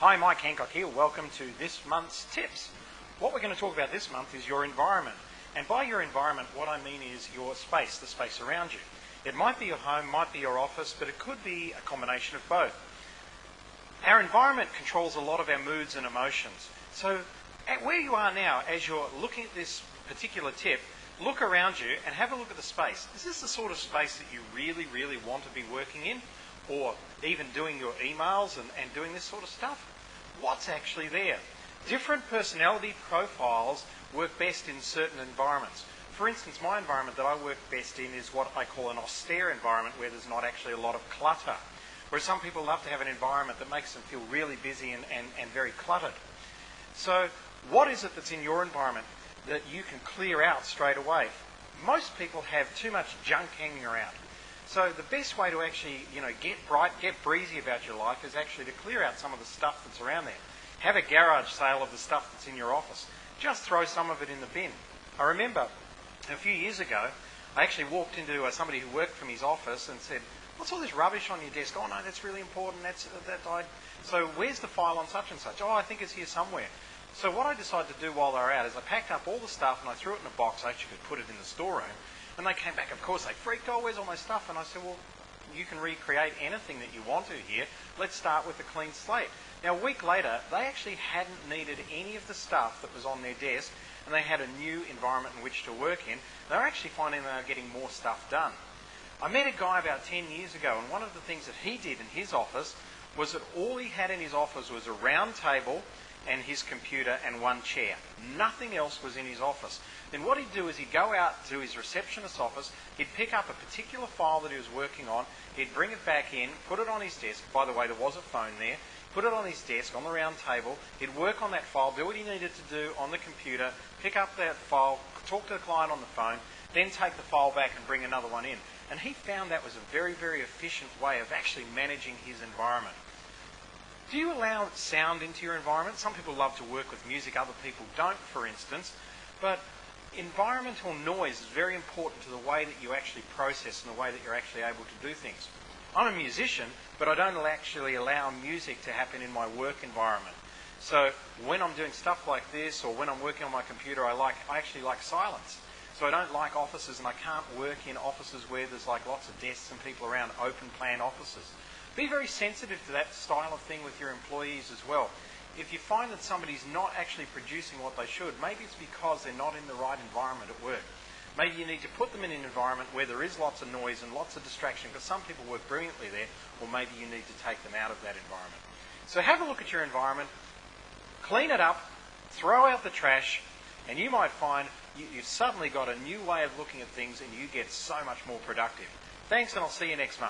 Hi, Mike Handcock here. Welcome to this month's tips. What we're going to talk about this month is your environment. And by your environment, what I mean is your space, the space around you. It might be your home, might be your office, but it could be a combination of both. Our environment controls a lot of our moods and emotions. So at where you are now, as you're looking at this particular tip, look around you and have a look at the space. Is this the sort of space that you really, really want to be working in? Or even doing your emails and doing this sort of stuff? What's actually there? Different personality profiles work best in certain environments. For instance, my environment that I work best in is what I call an austere environment where there's not actually a lot of clutter. Whereas some people love to have an environment that makes them feel really busy and very cluttered. So what is it that's in your environment that you can clear out straight away? Most people have too much junk hanging around. So the best way to actually, get breezy about your life is actually to clear out some of the stuff that's around there. Have a garage sale of the stuff that's in your office. Just throw some of it in the bin. I remember a few years ago, I actually walked into somebody who worked from his office and said, "What's all this rubbish on your desk?" "Oh no, that's really important. So where's the file on such and such?" "Oh, I think it's here somewhere." So what I decided to do while they were out is I packed up all the stuff and I threw it in a box. I actually could put it in the storeroom. And they came back, of course, they freaked, "Oh, where's all my stuff?" And I said, "Well, you can recreate anything that you want to here. Let's start with a clean slate." Now, a week later, they actually hadn't needed any of the stuff that was on their desk, and they had a new environment in which to work in. They were actually finding they were getting more stuff done. I met a guy about 10 years ago, and one of the things that he did in his office was that all he had in his office was a round table and his computer and one chair. Nothing else was in his office. Then what he'd do is he'd go out to his receptionist's office, he'd pick up a particular file that he was working on, he'd bring it back in, put it on his desk. By the way, there was a phone there. Put it on his desk, on the round table. He'd work on that file, do what he needed to do on the computer, pick up that file, talk to the client on the phone, then take the file back and bring another one in. And he found that was a very, very efficient way of actually managing his environment. Do you allow sound into your environment? Some people love to work with music, other people don't, for instance. But environmental noise is very important to the way that you actually process and the way that you're actually able to do things. I'm a musician, but I don't actually allow music to happen in my work environment. So when I'm doing stuff like this or when I'm working on my computer, I actually like silence. So I don't like offices, and I can't work in offices where there's lots of desks and people around, open plan offices. Be very sensitive to that style of thing with your employees as well. If you find that somebody's not actually producing what they should, maybe it's because they're not in the right environment at work. Maybe you need to put them in an environment where there is lots of noise and lots of distraction, because some people work brilliantly there, or maybe you need to take them out of that environment. So have a look at your environment, clean it up, throw out the trash, and you might find you've suddenly got a new way of looking at things and you get so much more productive. Thanks, and I'll see you next month.